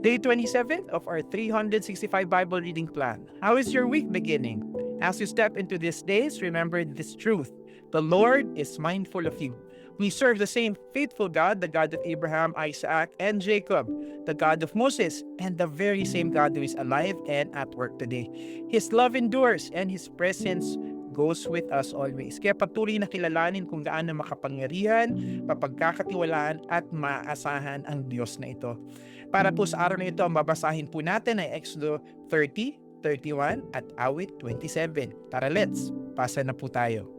Day 27 of our 365 Bible reading plan. How is your week beginning? As you step into these days, remember this truth. The Lord is mindful of you. We serve the same faithful God, the God of Abraham, Isaac, and Jacob, the God of Moses, and the very same God who is alive and at work today. His love endures and His presence goes with us always. Kaya patuloy na kilalanin kung gaano makapangyarihan, mapagkakatiwalaan at maaasahan ang Diyos na ito. Para po sa araw na ito, ang babasahin po natin ay Exodo 30, 31 at Awit 27. Tara, let's pasa na po tayo.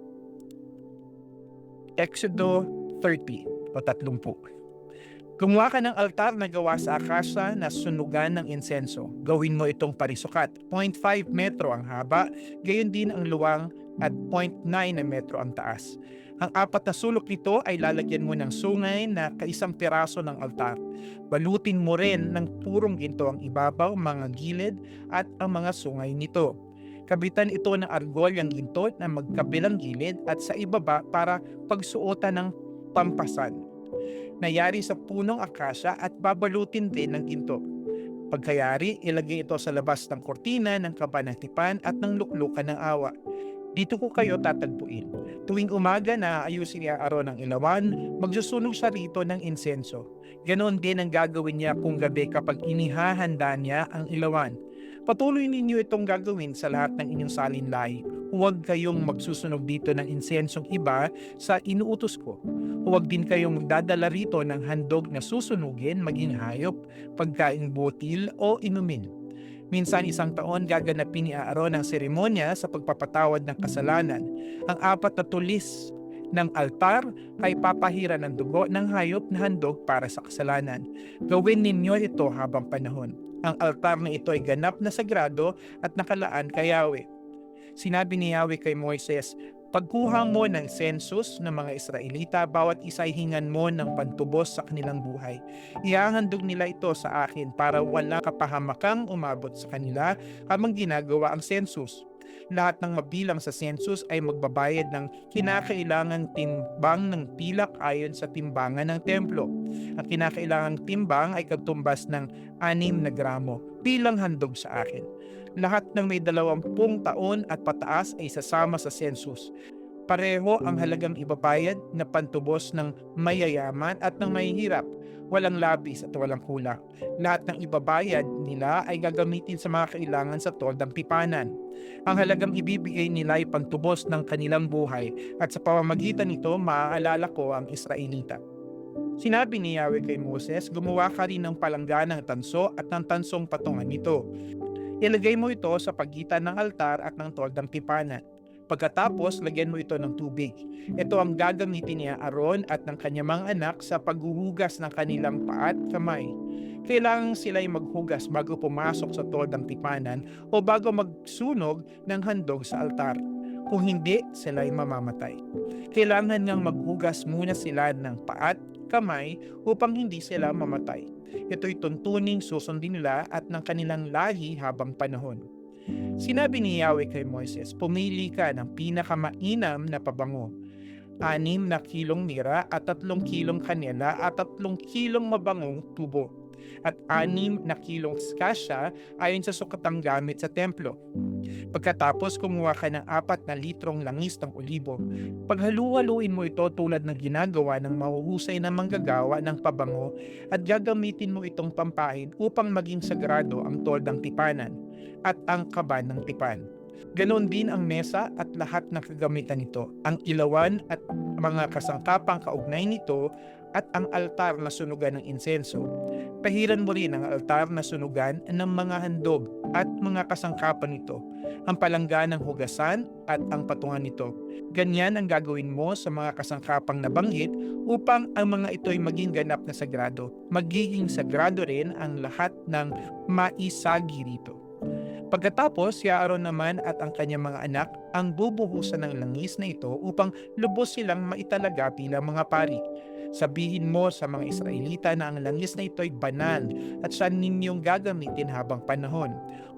Exodo 30 o 30. Gumawa ka ng altar na gawa sa akasya na sunugan ng insenso. Gawin mo itong parisukat. 0.5 metro ang haba, gayon din ang luwang at 0.9 na metro ang taas. Ang apat na sulok nito ay lalagyan mo ng sungay na kaisang piraso ng altar. Balutin mo rin ng purong ginto ang ibabaw, mga gilid at ang mga sungay nito. Kabitan ito ng argolyang ginto na magkabilang gilid at sa ibaba para pagsuotan ng pampasan. Nayari sa punong akasya at babalutin din ng ginto. Pagkayari, ilagay ito sa labas ng kortina ng kabanatipan at ng luklukan ng awa. Dito ko kayo tatagpuin. Tuwing umaga na ayusin ni Aaron ang ilawan, magsusunog siya rito ng insenso. Ganon din ang gagawin niya kung gabi kapag inihahanda niya ang ilawan. Patuloy ninyo itong gagawin sa lahat ng inyong salinlahi. Huwag kayong magsusunog dito ng insensong iba sa inuutos ko. Huwag din kayong magdadala rito ng handog na susunugin, maging hayop, pagkain butil o inumin. Minsan isang taon gaganapin ni Aaron ang seremonya sa pagpapatawad ng kasalanan. Ang apat na tulis ng altar ay papahira ng dugo ng hayop na handog para sa kasalanan. Gawin ninyo ito habang panahon. Ang altar na ito ay ganap na sagrado at nakalaan kay Yahweh. Sinabi ni Yahweh kay Moises, pagkuha mo ng sensus ng mga Israelita, bawat isa ay hingan mo ng pantubos sa kanilang buhay. Ihahandog nila ito sa akin para wala kapahamakang umabot sa kanila habang ginagawa ang sensus. Lahat ng mabilang sa sensus ay magbabayad ng kinakailangang timbang ng pilak ayon sa timbangan ng templo. Ang kinakailangang timbang ay katumbas ng 6 na gramo bilang handog sa akin. Lahat ng may 20 taon at pataas ay sasama sa sensus. Pareho ang halagang ibabayad na pantubos ng mayayaman at ng mahihirap. Walang labis at walang kulang. Lahat ng ibabayad nila ay gagamitin sa mga kailangan sa toldang tipanan. Ang halagang ibibigay nila ay pantubos ng kanilang buhay at sa pamamagitan nito maaalala ko ang Israelita. Sinabi ni Yahweh kay Moses, gumawa ka rin ng palangga ng tanso at ng tansong patungan nito. Ilagay mo ito sa pagitan ng altar at ng toldang tipanan. Pagkatapos, lagyan mo ito ng tubig. Ito ang gagamitin ni Aaron at ng kanyang mga anak sa paghuhugas ng kanilang paa at kamay. Kailangan sila'y maghugas bago pumasok sa toldang tipanan o bago magsunog ng handog sa altar. Kung hindi, sila'y mamamatay. Kailangan ngang maghugas muna sila ng paa at kamay upang hindi sila mamatay. Ito'y tuntuning susundin nila at ng kanilang lahi habang panahon. Sinabi ni Yahweh kay Moises, pumili ka ng pinakamainam na pabango, 6 na kilong mira at 3 kilong kanela at 3 kilong mabangong tubo, at 6 na kilong skasya ayon sa sukatang gamit sa templo. Pagkatapos kumuha ka ng 4 na litrong langis ng olibo. Paghalu-haluin mo ito tulad ng ginagawa ng mahuhusay na manggagawa ng pabango at gagamitin mo itong pampahin upang maging sagrado ang toldang tipanan at ang kaban ng tipan. Ganon din ang mesa at lahat ng kagamitan nito, ang ilawan at mga kasangkapang kaugnay nito at ang altar na sunugan ng insenso. Pahiran mo rin ang altar na sunugan ng mga handog at mga kasangkapan nito, ang palangga ng hugasan at ang patungan nito. Ganyan ang gagawin mo sa mga kasangkapang nabanggit upang ang mga ito'y maging ganap na sagrado. Magiging sagrado rin ang lahat ng maisagi rito. Pagkatapos, si Aaron naman at ang kanyang mga anak ang bubuhusan ng langis na ito upang lubos silang maitalaga bilang mga pari. Sabihin mo sa mga Israelita na ang langis na ito ay banal at siya ninyong gagamitin habang panahon.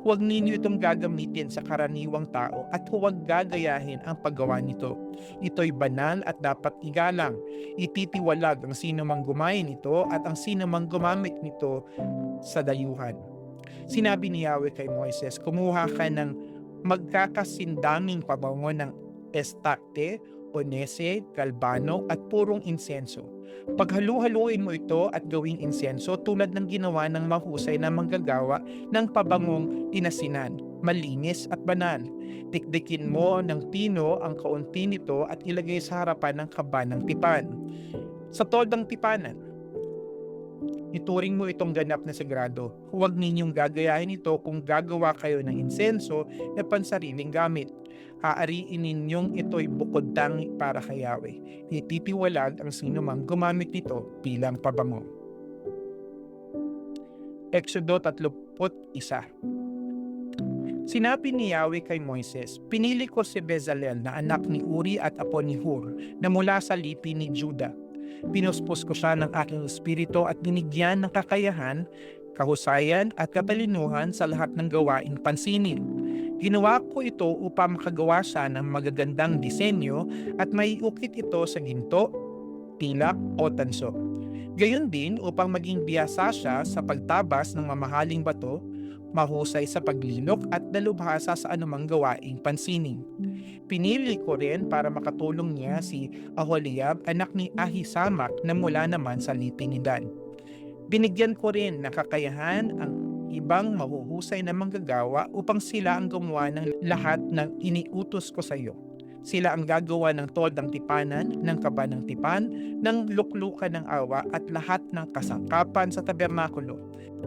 Huwag ninyo itong gagamitin sa karaniwang tao at huwag gagayahin ang paggawa nito. Ito'y banal at dapat igalang. Ititiwalag ang sino mang gumain nito at ang sino mang gumamit nito sa dayuhan. Sinabi ni Yahweh kay Moises, kumuha ka ng magkakasindaming pabango ng estakte, onese, galbano at purong insenso. Paghalu-haluin mo ito at gawing insenso tulad ng ginawa ng mahusay na manggagawa ng pabangong tinasinan, malinis at banal. Dikdikin mo ng pino ang kaunti nito at ilagay sa harapan ng kaba ng tipan. Sa toldang tipanan, ituring mo itong ganap na sagrado. Huwag ninyong gagayahin ito kung gagawa kayo ng insenso na pansariling gamit. Aariin ninyong ito'y bukod tangi para kay Yahweh. Ititiwalag ang sino mang gumamit nito bilang pabango. Exodo 31. Sinabi ni Yahweh kay Moises, pinili ko si Bezalel na anak ni Uri at apo ni Hur na mula sa lipi ni Juda. Pinuspos ko siya ng aking espiritu at binigyan ng kakayahan, kahusayan at katalinuhan sa lahat ng gawaing pansinin. Ginawa ko ito upang makagawa siya ng magagandang disenyo at maiukit ito sa ginto, pilak o tanso. Gayon din upang maging biyasa siya sa pagtabas ng mamahaling bato, mahusay sa paglilok at dalubhasa sa anumang gawaing pansinin. Pinili ko rin para makatulong niya si Aholiab, anak ni Ahisamak na mula naman sa lipi ni Dan. Binigyan ko rin ng kakayahan ang ibang mahuhusay na manggagawa upang sila ang gumawa ng lahat ng iniutos ko sa iyo. Sila ang gagawa ng toldang tipanan, ng kaba ng tipan, ng luklukan ng awa at lahat ng kasangkapan sa tabernakulo.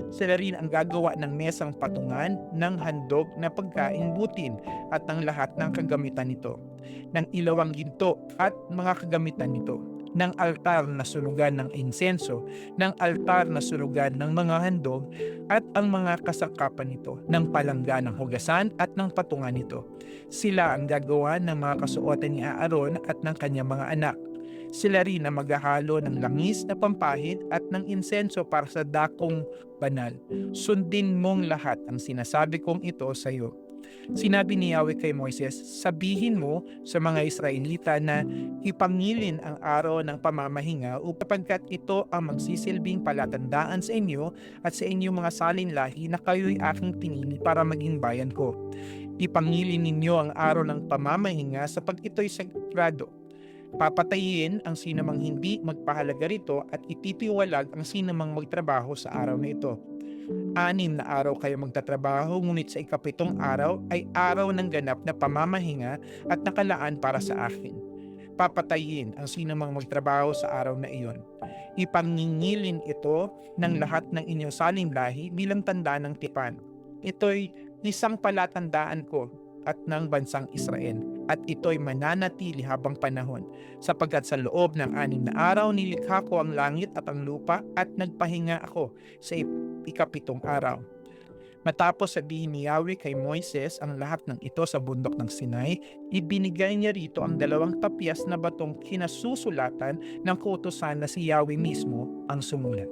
Sila rin ang gagawa ng mesang patungan, ng handog na pagkaing butin at ng lahat ng kagamitan nito, ng ilawang ginto at mga kagamitan nito, ng altar na sunugan ng insenso, ng altar na sunugan ng mga handog at ang mga kasangkapan nito, ng palangga ng hugasan at ng patungan nito. Sila ang gagawa ng mga kasuotan ni Aaron at ng kanyang mga anak. Sila rin ang maghahalo ng langis na pampahid at ng insenso para sa dakong banal. Sundin mong lahat ang sinasabi kong ito sa iyo. Sinabi ni Yahweh kay Moises, sabihin mo sa mga Israelita na ipangilin ang araw ng pamamahinga upagkat ito ang magsisilbing palatandaan sa inyo at sa inyong mga salinlahi na kayo'y aking pinili para maging bayan ko. Ipangilin ninyo ang araw ng pamamahinga sapagkat ito'y sagrado. Papatayin ang sinamang hindi magpahalaga rito at ititiwalag ang sinamang magtrabaho sa araw na ito. 6 na araw kayo magtatrabaho, ngunit sa ika-7 araw ay araw ng ganap na pamamahinga at nakalaan para sa akin. Papatayin ang sinamang magtrabaho sa araw na iyon. Ipangingilin ito ng lahat ng inyong salinlahi bilang tanda ng tipan. Ito'y isang palatandaan ko at ng bansang Israel, at ito'y mananatili habang panahon, sapagkat sa loob ng 6 na araw nilikha ko ang langit at ang lupa at nagpahinga ako sa ika-7 araw. Matapos sabihin ni Yahweh kay Moises ang lahat ng ito sa bundok ng Sinai, ibinigay niya rito ang 2 tapyas na batong kinasusulatan ng kautusan na si Yahweh mismo ang sumulat.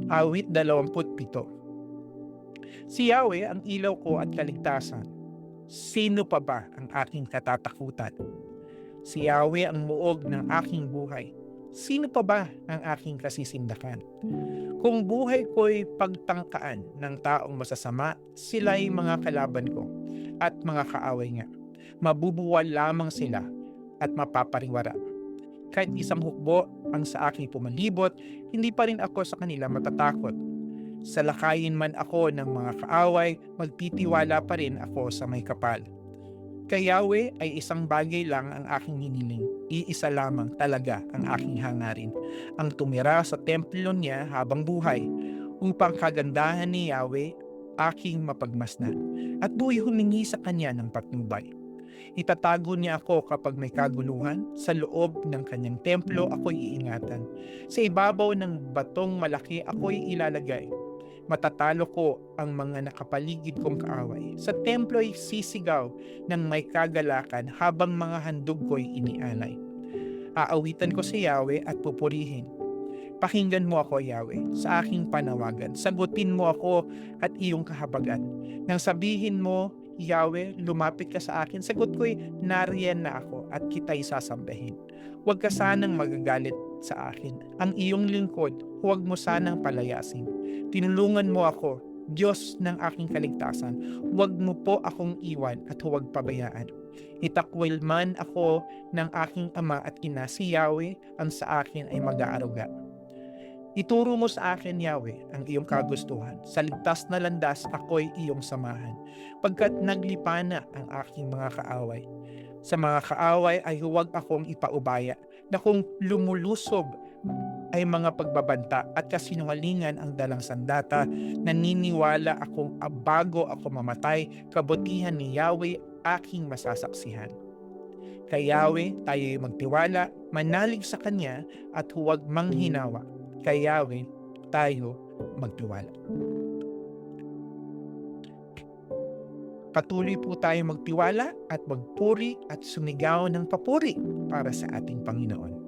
Awit 27. Si Yahweh ang ilaw ko at kaligtasan. Sino pa ba ang aking katatakutan? Si Yahweh ang muog ng aking buhay. Sino pa ba ang aking kasisindakan? Kung buhay ko'y pagtangkaan ng taong masasama, sila'y mga kalaban ko at mga kaaway nga. Mabubuwal lamang sila at mapapariwara. Kahit isang hukbo ang sa aking pumalibot, hindi pa rin ako sa kanila matatakot. Salakayin man ako ng mga kaaway, magtitiwala pa rin ako sa may kapal. Kay Yahweh ay isang bagay lang ang aking hiniling, iisa lamang talaga ang aking hangarin, ang tumira sa templo niya habang buhay, upang kagandahan ni Yahweh aking mapagmasdan, at buhay humingi sa kanya ng patnubay. Itatago niya ako kapag may kaguluhan, sa loob ng kanyang templo ako'y iingatan. Sa ibabaw ng batong malaki ako'y ilalagay. Matatalo ko ang mga nakapaligid kong kaaway. Sa templo'y sisigaw ng may kagalakan habang mga handog ko'y inialay. Aawitan ko si Yahweh at pupurihin. Pakinggan mo ako, Yahweh, sa aking panawagan. Sagutin mo ako at iyong kahabagan. Nang sabihin mo, Yahweh, lumapit ka sa akin, sagot ko'y nariyan na ako at kita'y sasambahin. Huwag ka sanang magagalit sa akin. Ang iyong lingkod, huwag mo sanang palayasin. Tinulungan mo ako, Diyos ng aking kaligtasan. Huwag mo po akong iwan at huwag pabayaan. Itakwil man ako ng aking ama at ina, si Yahweh ang sa akin ay mag-aaruga. Ituro mo sa akin, Yahweh, ang iyong kagustuhan. Sa ligtas na landas, ako'y iyong samahan. Pagkat naglipa na ang aking mga kaaway. Sa mga kaaway ay huwag akong ipaubaya, na kung lumulusob ay mga pagbabanta at kasinungalingan ang dalang sandata, naniniwala akong bago ako mamatay, kabutihan ni Yahweh aking masasaksihan. Kay Yahweh tayo'y magtiwala, manalig sa Kanya at huwag manghinawa. Kay Yahweh tayo magtiwala. Patuloy po tayo magtiwala at magpuri at sumigaw ng papuri para sa ating Panginoon.